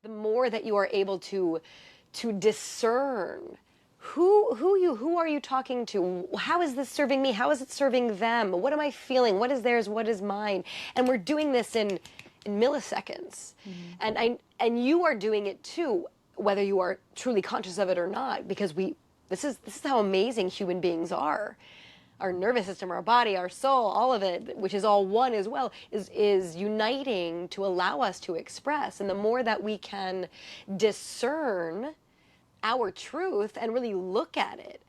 the more that you are able to discern who are you talking to? How is this serving me? How is it serving them? What am I feeling? What is theirs? What is mine? And we're doing this in milliseconds. And you are doing it too, whether you are truly conscious of it or not, because this is how amazing human beings are. Our nervous system, our body, our soul, all of it, which is all one as well, is uniting to allow us to express. And the more that we can discern our truth and really look at it,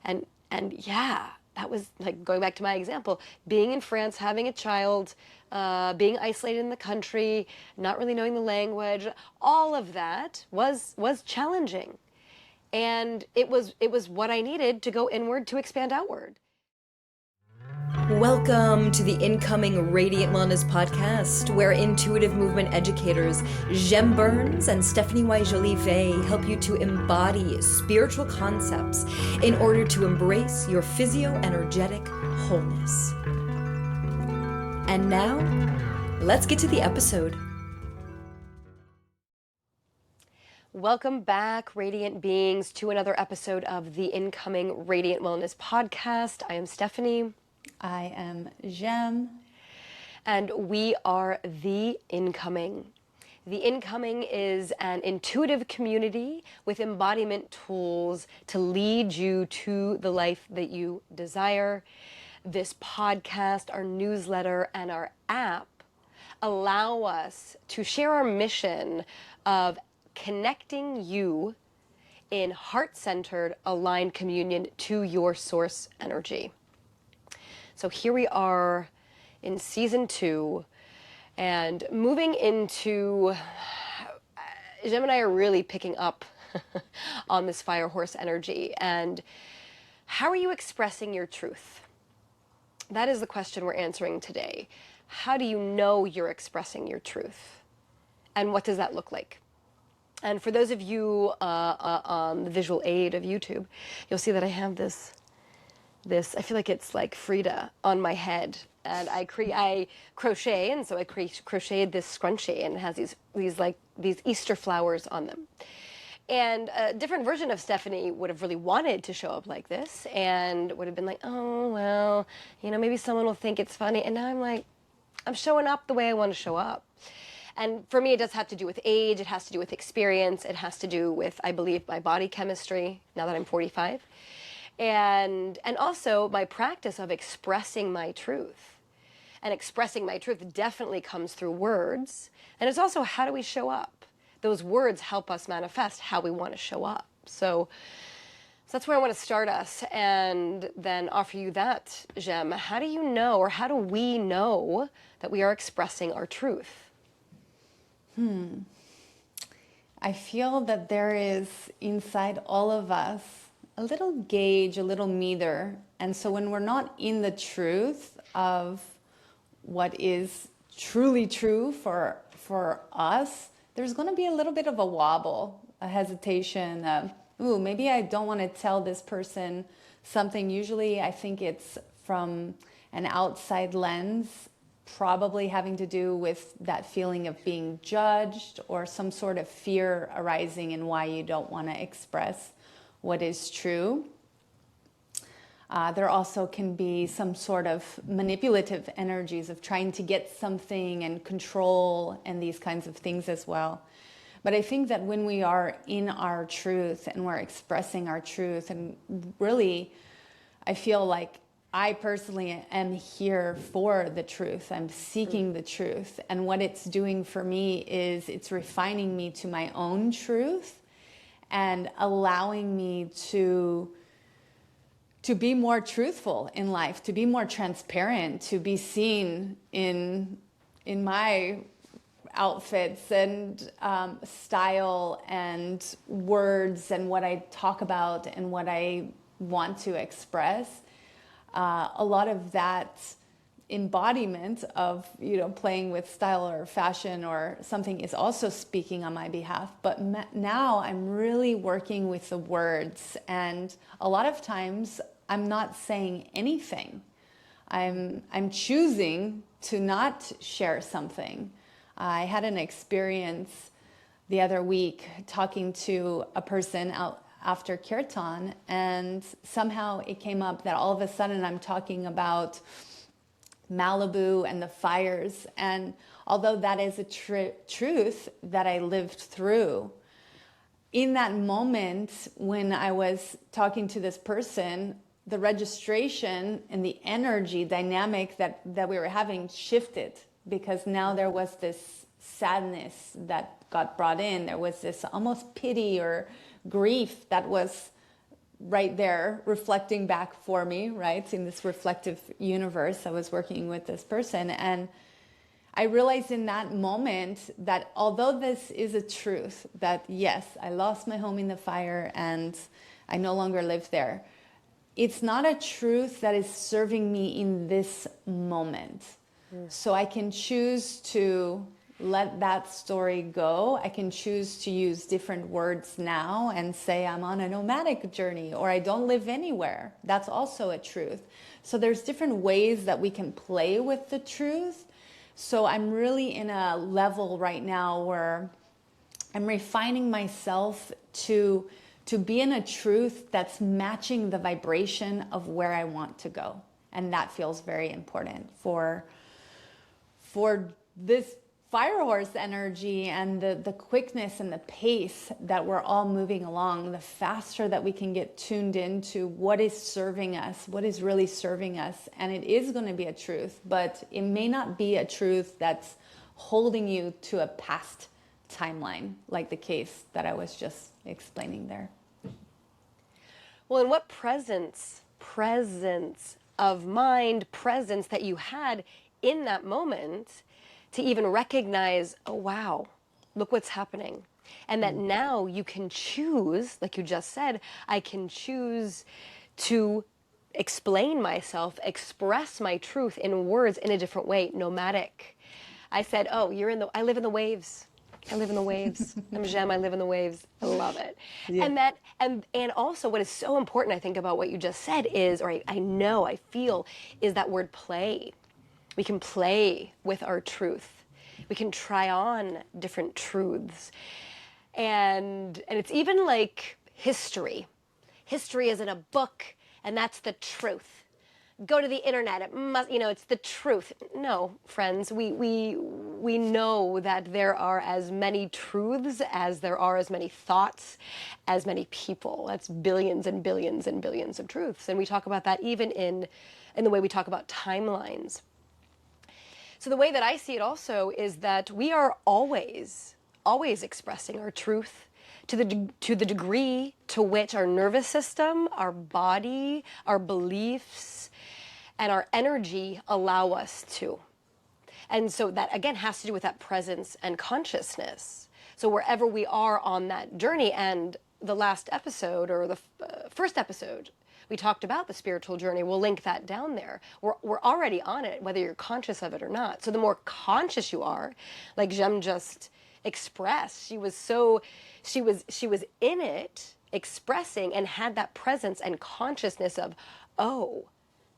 and yeah, that was like going back to my example, being in France, having a child, being isolated in the country, not really knowing the language, all of that was challenging, and it was what I needed to go inward to expand outward. Welcome to the Incoming Radiant Wellness Podcast, where intuitive movement educators Jem Burns and Stephanie Jolie help you to embody spiritual concepts in order to embrace your physio-energetic wholeness. And now, let's get to the episode. Welcome back, Radiant Beings, to another episode of the Incoming Radiant Wellness Podcast. I am Stephanie. I am Jem. And we are The Incoming. The Incoming is an intuitive community with embodiment tools to lead you to the life that you desire. This podcast, our newsletter, and our app allow us to share our mission of connecting you in heart-centered, aligned communion to your source energy. So here we are in season 2 and moving into, Jem and I are really picking up on this fire horse energy. And how are you expressing your truth? That is the question we're answering today. How do you know you're expressing your truth? And what does that look like? And for those of you on the visual aid of YouTube, you'll see that I have this, I feel like it's like Frida on my head, and I crochet, and so I crocheted this scrunchie, and it has these Easter flowers on them. And a different version of Stephanie would have really wanted to show up like this, and would have been like, oh, well, maybe someone will think it's funny. And now I'm like, I'm showing up the way I want to show up. And for me, it does have to do with age, it has to do with experience, it has to do with, I believe, my body chemistry, now that I'm 45. And also my practice of expressing my truth. And expressing my truth definitely comes through words. And it's also, how do we show up? Those words help us manifest how we want to show up. So that's where I want to start us, and then offer you that, Jem. How do you know, or how do we know that we are expressing our truth? I feel that there is inside all of us a little gauge, a little meter. And so when we're not in the truth of what is truly true for us, there's going to be a little bit of a wobble, a hesitation of, ooh, maybe I don't want to tell this person something. Usually I think it's from an outside lens, probably having to do with that feeling of being judged or some sort of fear arising in why you don't want to express what is true. There also can be some sort of manipulative energies of trying to get something and control and these kinds of things as well. But I think that when we are in our truth and we're expressing our truth, and really, I feel like I personally am here for the truth. I'm seeking the truth. And what it's doing for me is it's refining me to my own truth and allowing me to be more truthful in life, to be more transparent, to be seen in my outfits and style and words and what I talk about and what I want to express. A lot of that embodiment of, playing with style or fashion or something is also speaking on my behalf. But now I'm really working with the words, and a lot of times I'm not saying anything. I'm choosing to not share something. I had an experience the other week talking to a person out after kirtan, and somehow it came up that all of a sudden I'm talking about Malibu and the fires. And although that is a truth that I lived through, in that moment when I was talking to this person, the registration and the energy dynamic that we were having shifted, because now there was this sadness that got brought in. There was this almost pity or grief that was right there reflecting back for me, right? In this reflective universe, I was working with this person. And I realized in that moment that although this is a truth, that yes, I lost my home in the fire and I no longer live there, it's not a truth that is serving me in this moment. So I can choose to let that story go. I can choose to use different words now and say I'm on a nomadic journey, or I don't live anywhere. That's also a truth. So there's different ways that we can play with the truth. So I'm really in a level right now where I'm refining myself to be in a truth that's matching the vibration of where I want to go. And that feels very important for this fire horse energy and the quickness and the pace that we're all moving along. The faster that we can get tuned into what is serving us, what is really serving us. And it is going to be a truth, but it may not be a truth that's holding you to a past timeline, like the case that I was just explaining there. Well, and what presence of mind, presence that you had in that moment to even recognize, oh, wow, look what's happening. And that now you can choose, like you just said, I can choose to explain myself, express my truth in words in a different way, nomadic. I said, oh, I live in the waves. I live in the waves. I'm Jem, I live in the waves. I love it. Yeah. And also what is so important, I think, about what you just said is, or I feel, is that word play. We can play with our truth. We can try on different truths. And it's even like history. History is in a book, and that's the truth. Go to the internet, it must, it's the truth. No, friends, we know that there are as many truths as there are as many thoughts, as many people. That's billions and billions and billions of truths. And we talk about that even in the way we talk about timelines. So the way that I see it also is that we are always expressing our truth to the degree to which our nervous system, our body, our beliefs, and our energy allow us to. And so that, again, has to do with that presence and consciousness. So wherever we are on that journey, and the last episode, or the first episode, we talked about the spiritual journey. We'll link that down there. We're already on it, whether you're conscious of it or not. So the more conscious you are, like Jem just expressed, she was in it, expressing, and had that presence and consciousness of, oh,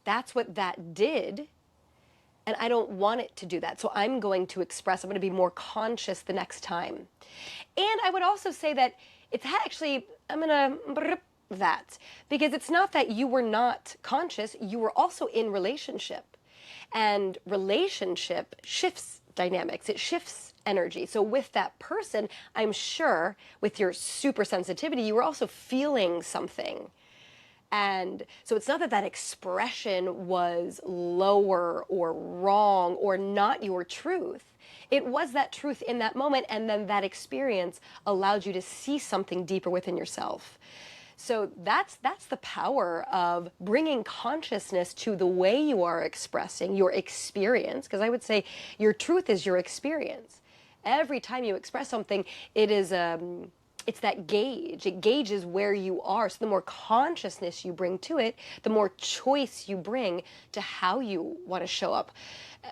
that's what that did, and I don't want it to do that. So I'm going to express, I'm going to be more conscious the next time. And I would also say that it's actually, I'm going to that, because it's not that you were not conscious, you were also in relationship, and relationship shifts dynamics, it shifts energy. So with that person, I'm sure with your super sensitivity, you were also feeling something. And so it's not that that expression was lower or wrong or not your truth. It was that truth in that moment, and then that experience allowed you to see something deeper within yourself. So that's the power of bringing consciousness to the way you are expressing your experience, because I would say your truth is your experience. Every time you express something, it is it's that gauge. It gauges where you are. So the more consciousness you bring to it, the more choice you bring to how you want to show up,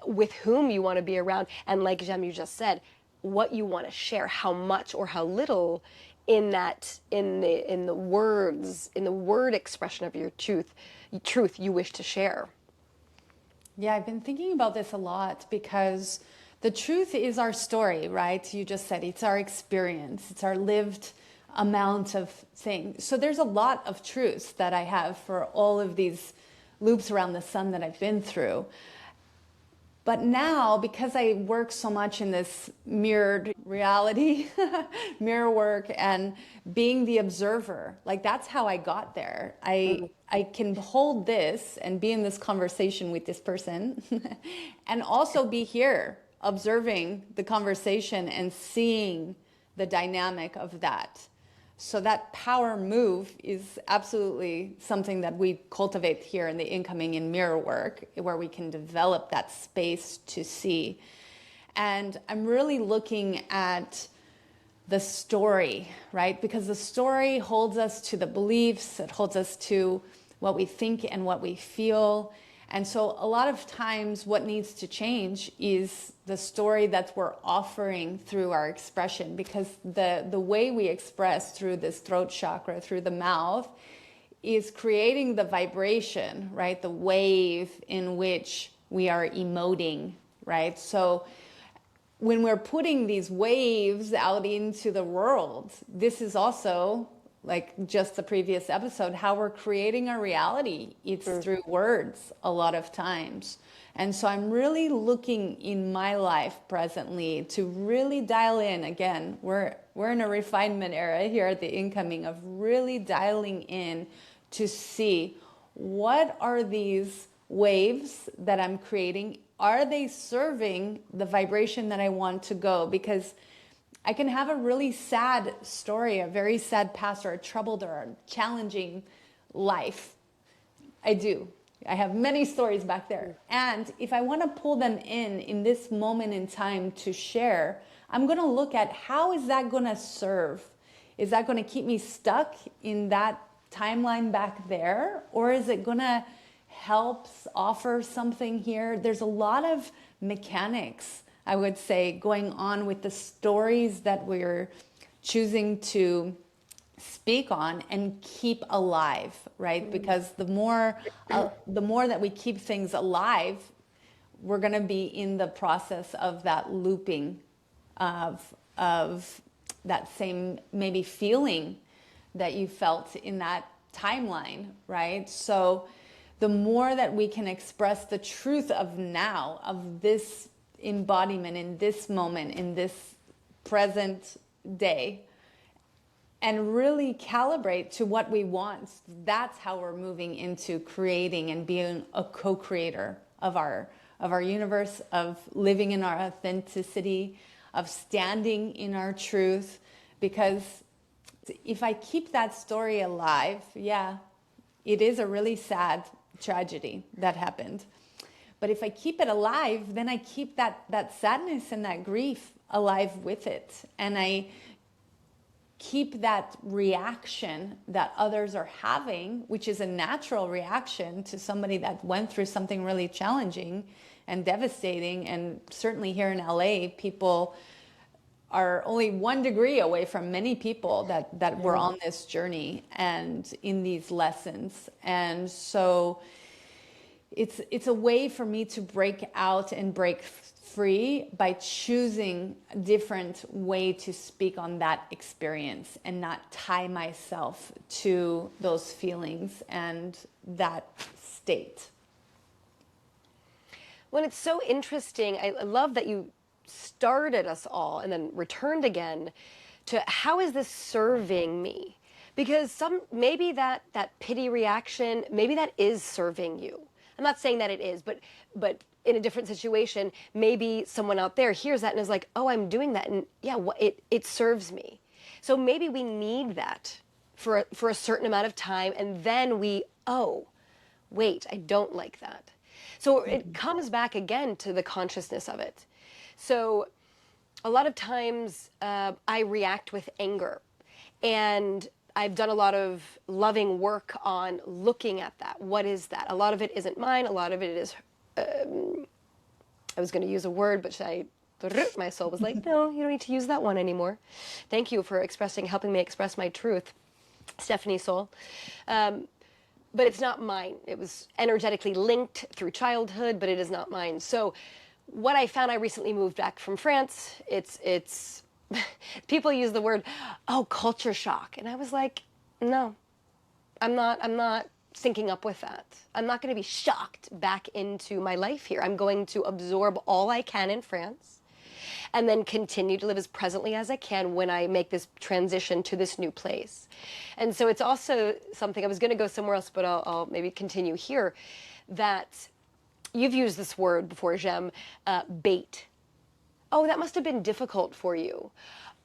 with whom you want to be around, and like Jem, you just said, what you want to share, how much or how little in the word expression of your truth you wish to share. Yeah, I've been thinking about this a lot, because The truth is our story, right? You just said it's our experience, it's our lived amount of things. So there's a lot of truths that I have for all of these loops around the sun that I've been through. But now, because I work so much in this mirrored reality, mirror work, and being the observer, like that's how I got there. I can hold this and be in this conversation with this person and also be here observing the conversation and seeing the dynamic of that. So that power move is absolutely something that we cultivate here in the incoming in mirror work, where we can develop that space to see. And I'm really looking at the story, right? Because the story holds us to the beliefs, it holds us to what we think and what we feel. And so a lot of times what needs to change is the story that we're offering through our expression, because the way we express through this throat chakra, through the mouth, is creating the vibration, right? The wave in which we are emoting, right? So when we're putting these waves out into the world, this is also, like just the previous episode, how we're creating our reality. It's through words a lot of times. And so I'm really looking in my life presently to really dial in. Again, we're in a refinement era here at the incoming of really dialing in to see what are these waves that I'm creating. Are they serving the vibration that I want to go? Because I can have a really sad story, a very sad past, or a troubled or a challenging life. I do. I have many stories back there. And if I want to pull them in this moment in time to share, I'm going to look at how is that going to serve? Is that going to keep me stuck in that timeline back there? Or is it going to help offer something here? There's a lot of mechanics, I would say, going on with the stories that we're choosing to speak on and keep alive, right? Because the more that we keep things alive, we're going to be in the process of that looping of that same maybe feeling that you felt in that timeline, right? So the more that we can express the truth of now, of this embodiment in this moment, in this present day, and really calibrate to what we want, that's how we're moving into creating and being a co-creator of our universe, of living in our authenticity, of standing in our truth. Because if I keep that story alive, yeah, it is a really sad tragedy that happened. But if I keep it alive, then I keep that sadness and that grief alive with it. And I keep that reaction that others are having, which is a natural reaction to somebody that went through something really challenging and devastating. And certainly here in LA, people are only 1 degree away from many people that were on this journey and in these lessons. And so it's a way for me to break out and break free by choosing a different way to speak on that experience and not tie myself to those feelings and that state. Well, it's so interesting. I love that you started us all and then returned again to how is this serving me? Because maybe that pity reaction, maybe that is serving you. I'm not saying that it is, but in a different situation, maybe someone out there hears that and is like, oh, I'm doing that. And yeah, it serves me. So maybe we need that for a certain amount of time. And then oh, wait, I don't like that. So it comes back again to the consciousness of it. So a lot of times I react with anger, and I've done a lot of loving work on looking at that. What is that? A lot of it isn't mine. A lot of it is, I was going to use a word, but my soul was like, no, you don't need to use that one anymore. Thank you for helping me express my truth, Stephanie Soul. But it's not mine. It was energetically linked through childhood, but it is not mine. So what I found, I recently moved back from France. It's people use the word, oh, culture shock. And I was like, no, I'm not syncing up with that. I'm not going to be shocked back into my life here. I'm going to absorb all I can in France and then continue to live as presently as I can when I make this transition to this new place. And so it's also something, I was going to go somewhere else, but I'll maybe continue here, that you've used this word before, Jem, bait. Oh, that must have been difficult for you.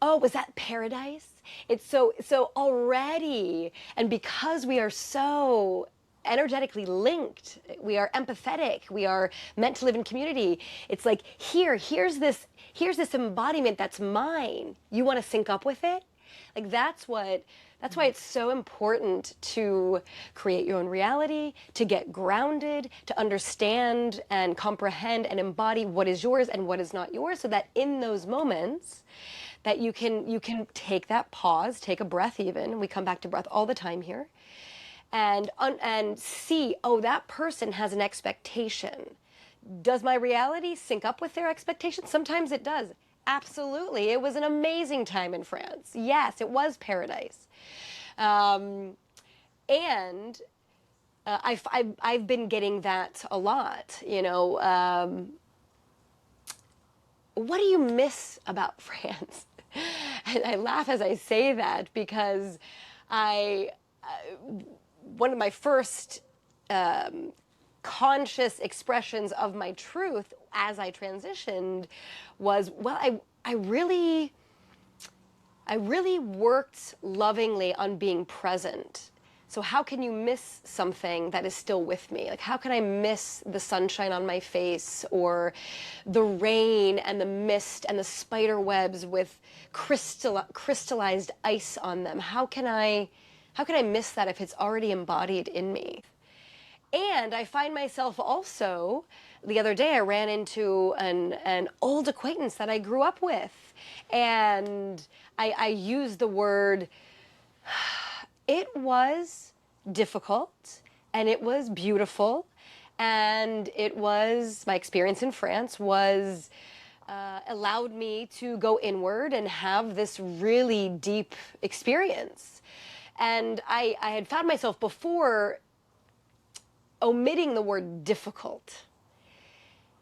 Oh, was that paradise? It's so already, and because we are so energetically linked, we are empathetic, we are meant to live in community. It's like, here's this embodiment that's mine. You want to sync up with it? Like that's why it's so important to create your own reality, to get grounded, to understand and comprehend and embody what is yours and what is not yours, so that in those moments that you can take that pause, take a breath even. We come back to breath all the time here. And see, oh, that person has an expectation. Does my reality sync up with their expectations? Sometimes it does. Absolutely. It was an amazing time in France. Yes, it was paradise. And I've been getting that a lot, you know. What do you miss about France? And I laugh as I say that because one of my first conscious expressions of my truth as I transitioned was, well, I really worked lovingly on being present. So how can you miss something that is still with me? Like, how can I miss the sunshine on my face, or the rain and the mist and the spider webs with crystallized ice on them? How can I miss that if it's already embodied in me? And I find myself also, the other day I ran into an old acquaintance that I grew up with, and I used the word, it was difficult and it was beautiful, and it was, my experience in France was, allowed me to go inward and have this really deep experience. And I had found myself before omitting the word difficult.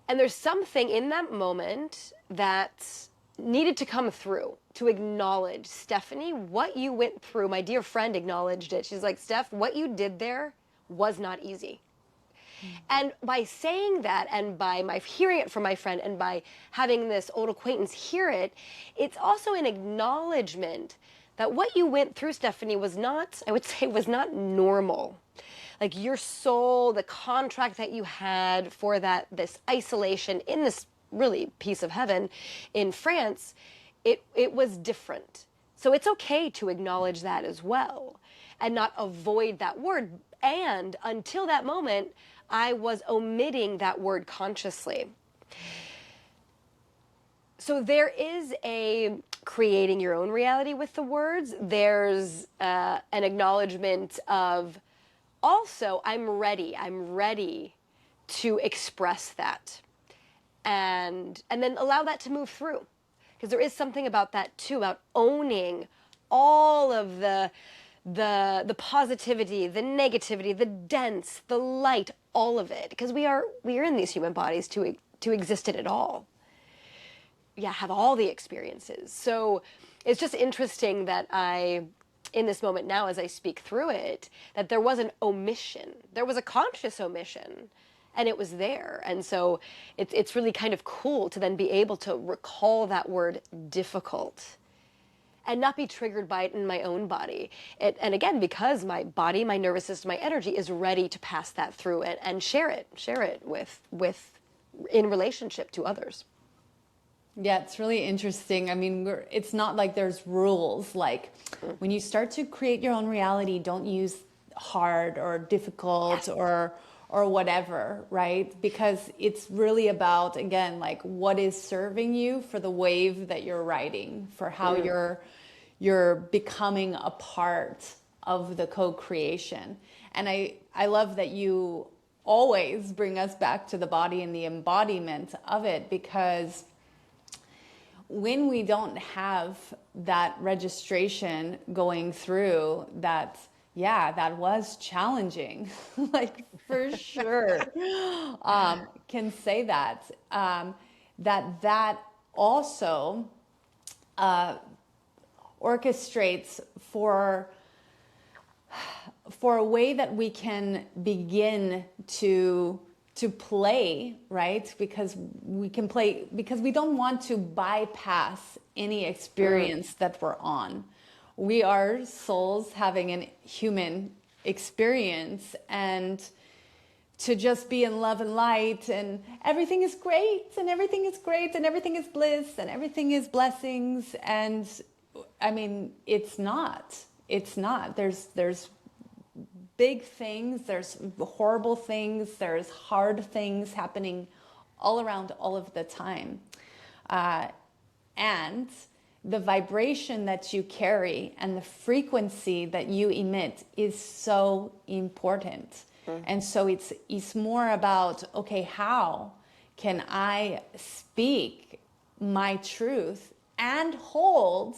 And there's something in that moment that needed to come through, to acknowledge, Stephanie, what you went through. My dear friend acknowledged it. She's like, Steph, what you did there was not easy. And by saying that, and by my hearing it from my friend, and by having this old acquaintance hear it, it's also an acknowledgement that what you went through, Stephanie, was not, I would say, was not normal. Like your soul, the contract that you had for this isolation in this really piece of heaven in France, it was different. So it's okay to acknowledge that as well and not avoid that word. And until that moment, I was omitting that word consciously. So there is a creating your own reality with the words. There's an acknowledgement of, also, I'm ready to express that, and then allow that to move through, because there is something about that too, about owning all of the positivity, the negativity, the dense, the light, all of it, because we are in these human bodies to exist in it all. Yeah, have all the experiences. So it's just interesting that in this moment now, as I speak through it, that there was an omission. There was a conscious omission, and it was there. And so it's really kind of cool to then be able to recall that word difficult and not be triggered by it in my own body. And again, because my body, my nervous system, my energy is ready to pass that through and share it with in relationship to others. Yeah, it's really interesting. I mean, it's not like there's rules. Like when you start to create your own reality, don't use hard or difficult, yes, or whatever, right? Because it's really about, again, like what is serving you for the wave that you're riding, for how you're becoming a part of the co-creation. And I love that you always bring us back to the body and the embodiment of it, because when we don't have that registration going through, that, yeah, that was challenging, like for sure, can say that, that also orchestrates for a way that we can begin to play, right? Because we can play, because we don't want to bypass any experience that we're on. We are souls having a human experience, and to just be in love and light and everything is great and everything is great and everything is bliss and everything is blessings. And I mean, it's not. There's big things, there's horrible things, there's hard things happening all around all of the time. And the vibration that you carry and the frequency that you emit is so important. And so it's more about, okay, how can I speak my truth and hold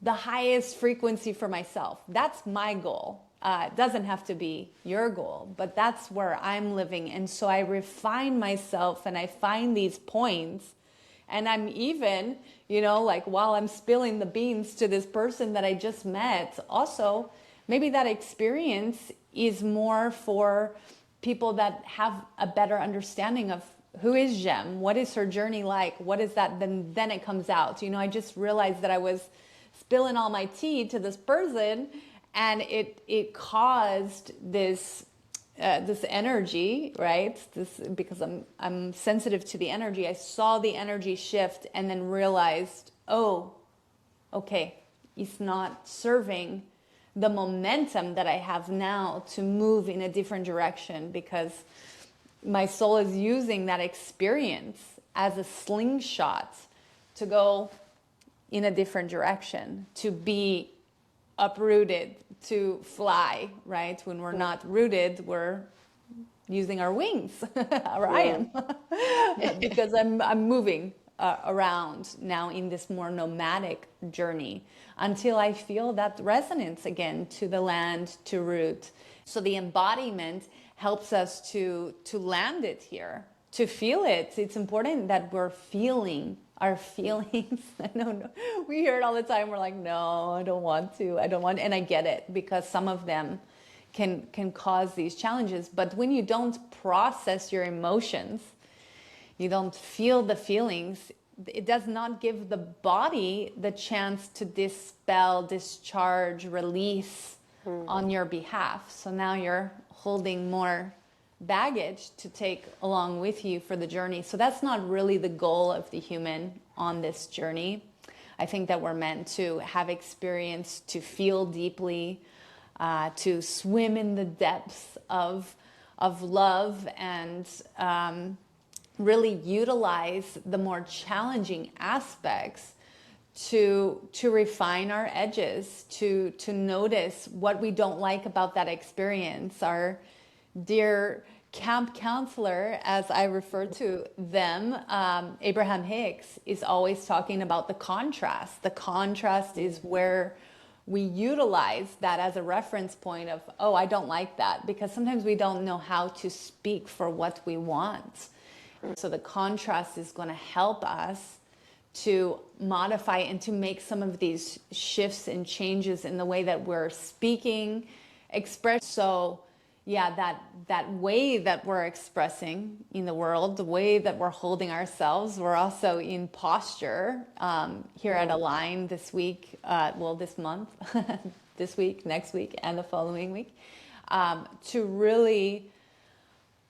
the highest frequency for myself? That's my goal. It doesn't have to be your goal, but that's where I'm living. And so I refine myself and I find these points, and I'm even, like while I'm spilling the beans to this person that I just met, also maybe that experience is more for people that have a better understanding of who is Jem, what is her journey like, what is that, then it comes out. I just realized that I was spilling all my tea to this person, and it caused this energy, right? Because I'm sensitive to the energy. I saw the energy shift and then realized, oh, okay, it's not serving the momentum that I have now to move in a different direction, because my soul is using that experience as a slingshot to go in a different direction, to be uprooted, to fly, right? When we're not rooted, we're using our wings, or I am, because I'm moving around now in this more nomadic journey until I feel that resonance again to the land, to root. So the embodiment helps us to land it here, to feel it. It's important that we're feeling our feelings. I know we hear it all the time. We're like, no, I don't want to. And I get it, because some of them can cause these challenges. But when you don't process your emotions, you don't feel the feelings, it does not give the body the chance to dispel, discharge, release on your behalf. So now you're holding more baggage to take along with you for the journey. So that's not really the goal of the human on this journey. I think that we're meant to have experience, to feel deeply, to swim in the depths of love, and really utilize the more challenging aspects to refine our edges, to notice what we don't like about that experience. Our dear camp counselor, as I refer to them, Abraham Hicks, is always talking about the contrast. The contrast is where we utilize that as a reference point of, oh, I don't like that, because sometimes we don't know how to speak for what we want. So the contrast is going to help us to modify and to make some of these shifts and changes in the way that we're speaking, express. So yeah, that way that we're expressing in the world, the way that we're holding ourselves, we're also in posture here at Align this week, this month, this week, next week, and the following week, to really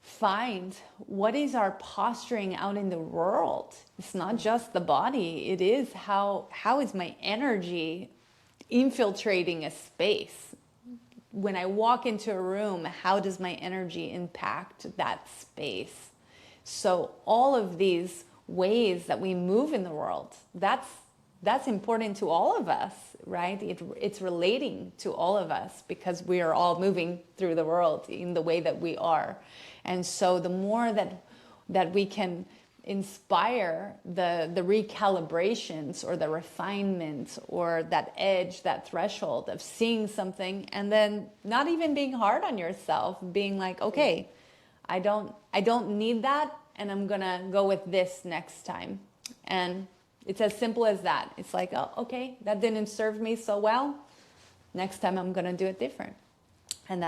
find what is our posturing out in the world. It's not just the body, it is how is my energy infiltrating a space. When I walk into a room, how does my energy impact that space? So all of these ways that we move in the world, that's that's important to all of us, right? It's relating to all of us because we are all moving through the world in the way that we are. And so the more that we can inspire the recalibrations or the refinement or that edge, that threshold of seeing something and then not even being hard on yourself, being like, okay, I don't need that, and I'm gonna go with this next time. And it's as simple as that. It's like, oh, okay, that didn't serve me so well. Next time I'm gonna do it different. And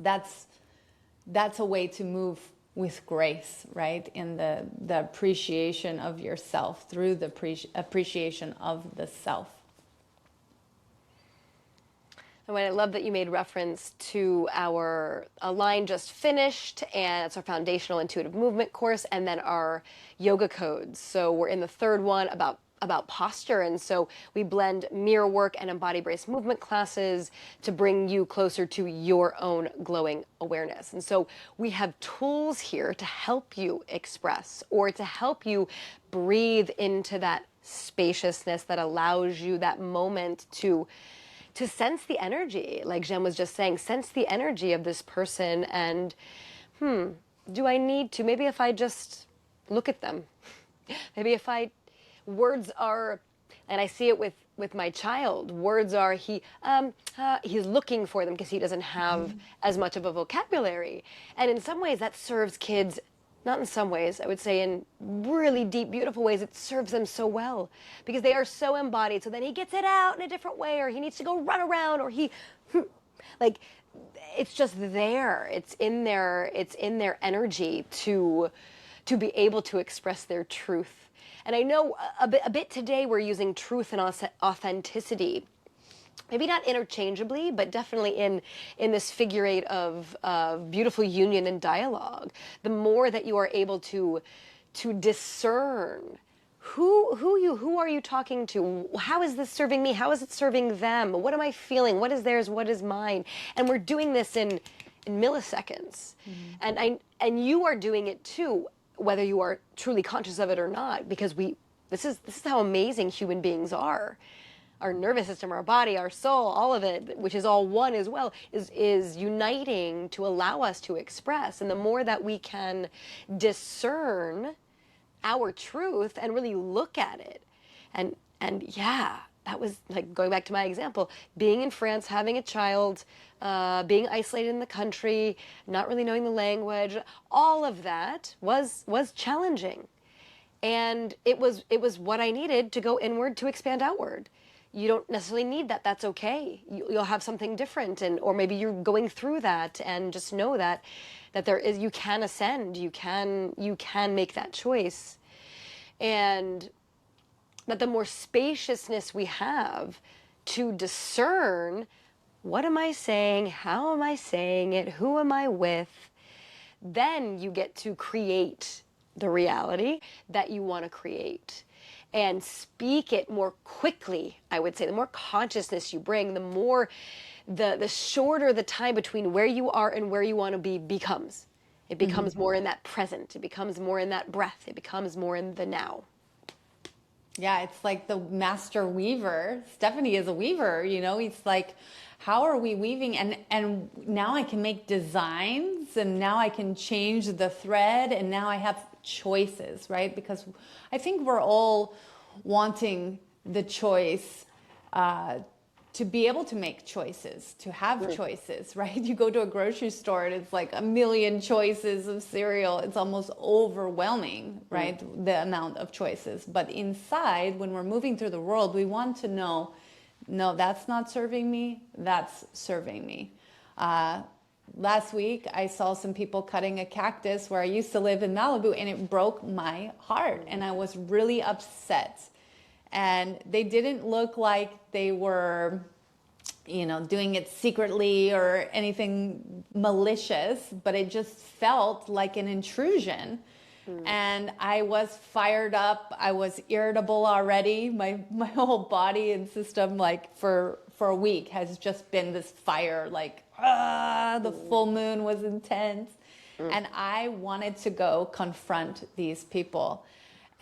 that's a way to move with grace, right? In the appreciation of yourself through the appreciation of the self. And I love that you made reference to our Align just finished, and it's our foundational intuitive movement course, and then our yoga codes. So we're in the third one about posture, and so we blend mirror work and embodybраce movement classes to bring you closer to your own glowing awareness. And so we have tools here to help you express or to help you breathe into that spaciousness that allows you that moment to sense the energy, like Jen was just saying, sense the energy of this person and, do I need to? Maybe if I just look at them, maybe if words are, and I see it with my child, words are, he's looking for them because he doesn't have as much of a vocabulary. And in some ways that serves kids, not in some ways, I would say in really deep, beautiful ways, it serves them so well because they are so embodied. So then he gets it out in a different way, or he needs to go run around, or like, it's just there. It's in their energy to be able to express their truth. And I know a bit today we're using truth and authenticity, maybe not interchangeably, but definitely in this figure eight of beautiful union and dialogue. The more that you are able to discern who are you talking to? How is this serving me? How is it serving them? What am I feeling? What is theirs? What is mine? And we're doing this in milliseconds. And you are doing it too, whether you are truly conscious of it or not, because this is how amazing human beings are. Our nervous system, our body, our soul, all of it, which is all one as well, is uniting to allow us to express. And the more that we can discern our truth and really look at it, and yeah, that was like going back to my example, being in France, having a child, being isolated in the country, not really knowing the language, all of that was challenging. And it was what I needed to go inward to expand outward. You don't necessarily need that. That's okay. You'll have something different, or maybe you're going through that, and just know that you can ascend. You can make that choice, and that the more spaciousness we have to discern, what am I saying? How am I saying it? Who am I with? Then you get to create the reality that you want to create. And speak it more quickly, I would say. The more consciousness you bring, the more, the shorter the time between where you are and where you want to be becomes. It becomes more in that present. It becomes more in that breath. It becomes more in the now. Yeah, it's like the master weaver. Stephanie is a weaver, it's like, how are we weaving? And now I can make designs, and now I can change the thread, and now I have choices, right? Because I think we're all wanting the choice to be able to make choices, to have choices, right? You go to a grocery store and it's like a million choices of cereal. It's almost overwhelming, right? The amount of choices. But inside, when we're moving through the world, we want to know, no, that's not serving me, that's serving me. Last week, I saw some people cutting a cactus where I used to live in Malibu, and it broke my heart, and I was really upset. And they didn't look like they were, doing it secretly or anything malicious, but it just felt like an intrusion. And I was fired up. I was irritable already. My whole body and system, like for a week, has just been this fire, like, the full moon was intense. And I wanted to go confront these people.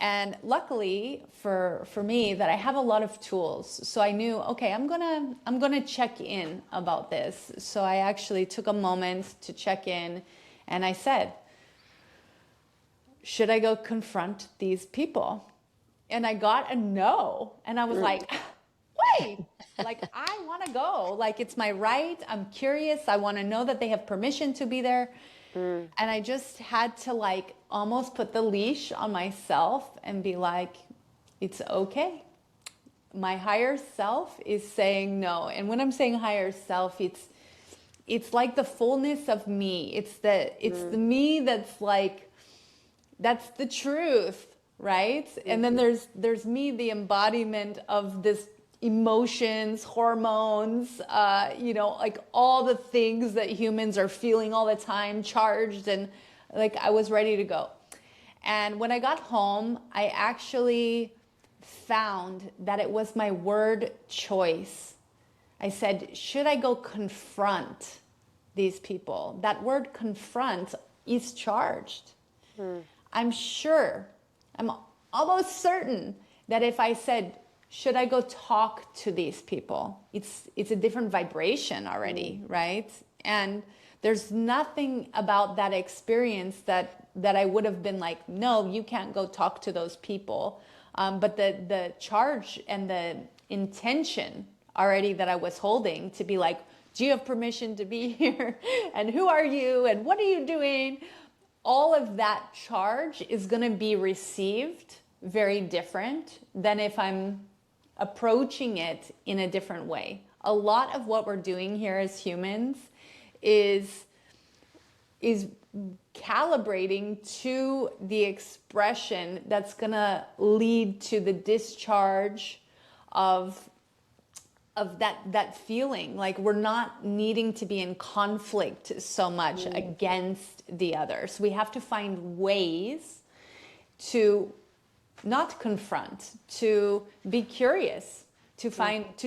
And luckily for me that I have a lot of tools. So I knew, okay, I'm gonna check in about this. So I actually took a moment to check in, and I said, should I go confront these people? And I got a no. And I was like, wait, like I want to go. Like it's my right. I'm curious. I want to know that they have permission to be there. And I just had to like almost put the leash on myself and be like, it's okay. My higher self is saying no. And when I'm saying higher self, it's like the fullness of me. It's the me that's like, that's the truth, right? And then there's me, the embodiment of this emotions, hormones, like all the things that humans are feeling all the time, charged, and like I was ready to go. And when I got home, I actually found that it was my word choice. I said, should I go confront these people? That word confront is charged. I'm sure, I'm almost certain that if I said, should I go talk to these people? It's a different vibration already, right? And there's nothing about that experience that I would have been like, no, you can't go talk to those people. But the charge and the intention already that I was holding to be like, do you have permission to be here? And who are you? And what are you doing? All of that charge is going to be received very different than if I'm approaching it in a different way. A lot of what we're doing here as humans is calibrating to the expression that's going to lead to the discharge of that feeling. Like we're not needing to be in conflict so much against the others. We have to find ways to not confront, to be curious, to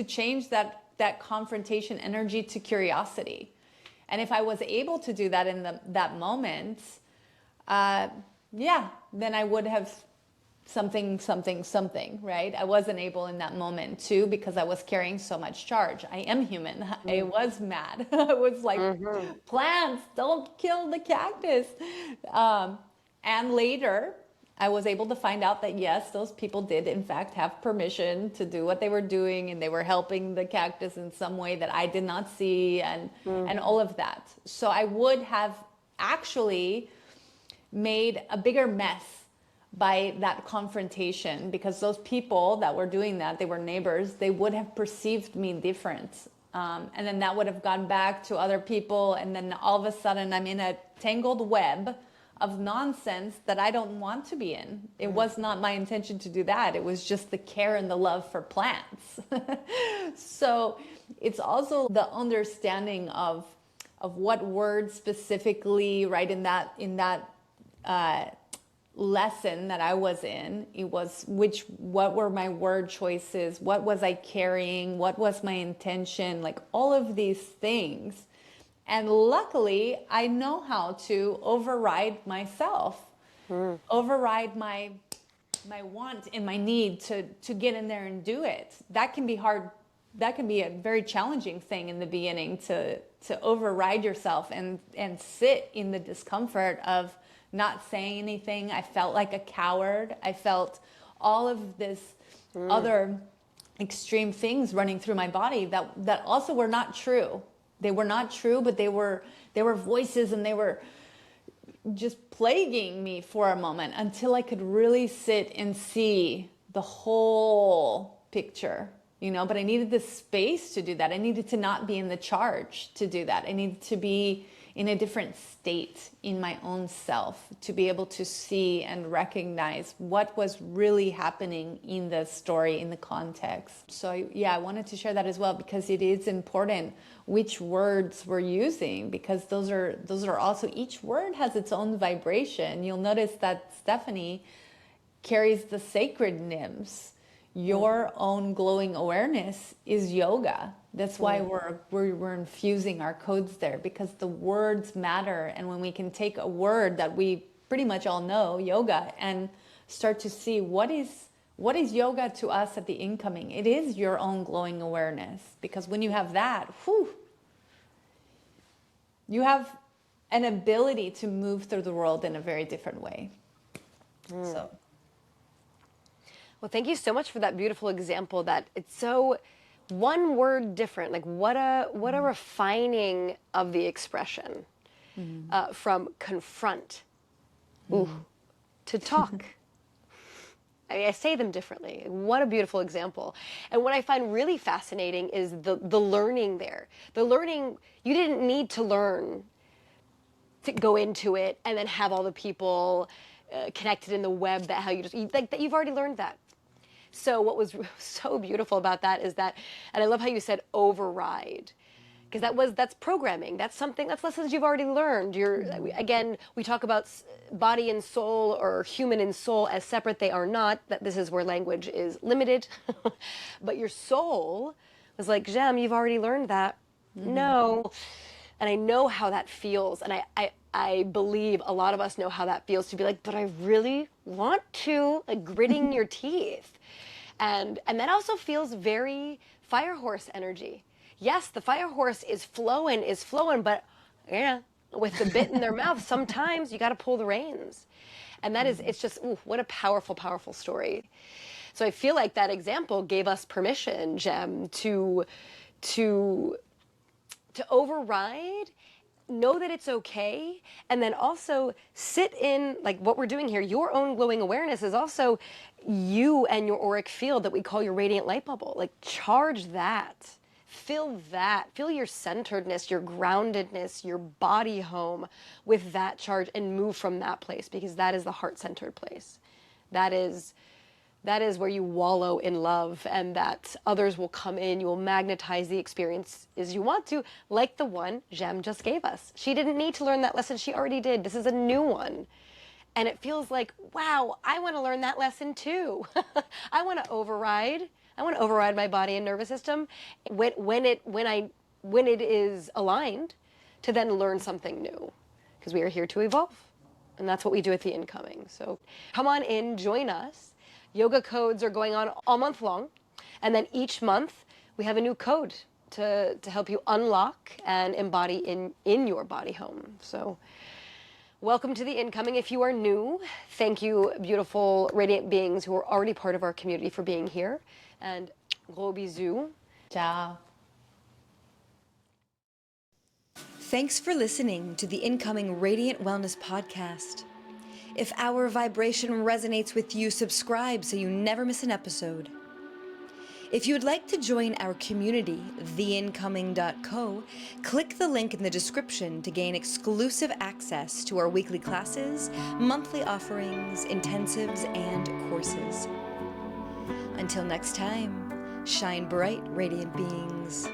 change that confrontation energy to curiosity. And if I was able to do that in that moment, then I would have something, right? I wasn't able in that moment too, because I was carrying so much charge. I am human. I was mad. I was like, plants, don't kill the cactus. And later, I was able to find out that yes, those people did in fact have permission to do what they were doing, and they were helping the cactus in some way that I did not see, and all of that. So I would have actually made a bigger mess by that confrontation, because those people that were doing that, they were neighbors, they would have perceived me different. And then that would have gone back to other people, and then all of a sudden I'm in a tangled web of nonsense that I don't want to be in. It was not my intention to do that. It was just the care and the love for plants. So it's also the understanding of what words specifically, right, in that lesson that I was in, it was what were my word choices, what was I carrying, what was my intention, like all of these things. And luckily, I know how to override myself, override my want and my need to get in there and do it. That can be hard. That can be a very challenging thing in the beginning, to override yourself and sit in the discomfort of not saying anything. I felt like a coward. I felt all of this other extreme things running through my body that also were not true. They were not true, but they were voices, and they were just plaguing me for a moment until I could really sit and see the whole picture, but I needed the space to do that. I needed to not be in the charge to do that. I needed to be in a different state in my own self to be able to see and recognize what was really happening in the story, in the context. So yeah, I wanted to share that as well, because it is important which words we're using, because those are also, each word has its own vibration. You'll notice that Stephanie carries the sacred names. Your own glowing awareness is yoga. That's why we're infusing our codes there, because the words matter. And when we can take a word that we pretty much all know, yoga, and start to see what is yoga to us at the incoming. It is your own glowing awareness, because when you have that, you have an ability to move through the world in a very different way. So, well, thank you so much for that beautiful example. That it's so one word different. Like what a refining of the expression from confront to talk. I mean, I say them differently. What a beautiful example. And what I find really fascinating is the learning there. The learning, you didn't need to learn to go into it and then have all the people connected in the web that how you just, like that you've already learned that. So what was so beautiful about that is that, and I love how you said override, because that's programming. That's something, that's lessons you've already learned. Again, we talk about body and soul, or human and soul, as separate. They are not. That this is where language is limited. But your soul was like, Jem, you've already learned that. No. And I know how that feels. And I believe a lot of us know how that feels, to be like, but I really want to, like gritting your teeth. And that also feels very fire horse energy. Yes, the fire horse is flowing, but yeah, with the bit in their mouth, sometimes you got to pull the reins. And that is, it's just, ooh, what a powerful, powerful story. So I feel like that example gave us permission, Jem, to override, know that it's okay, and then also sit in, like what we're doing here, your own glowing awareness is also you and your auric field that we call your radiant light bubble. Like charge that. Feel your centeredness, your groundedness, your body home with that charge, and move from that place, because that is the heart-centered place. That is where you wallow in love, and that others will come in. You will magnetize the experience as you want to, like the one Jem just gave us. She didn't need to learn that lesson. She already did. This is a new one. And it feels like, wow, I want to learn that lesson too. I want to override my body and nervous system when it is aligned, to then learn something new, because we are here to evolve. And that's what we do at the incoming. So come on in, join us. Yoga codes are going on all month long. And then each month we have a new code to help you unlock and embody in your body home. So welcome to the incoming. If you are new, thank you, beautiful radiant beings who are already part of our community, for being here. And gros bisous. ciao. Thanks for listening to the Incoming Radiant Wellness Podcast. If our vibration resonates with you, subscribe so you never miss an episode. If you would like to join our community, theincoming.co, click the link in the description to gain exclusive access to our weekly classes, monthly offerings, intensives, and courses. Until next time, shine bright, radiant beings.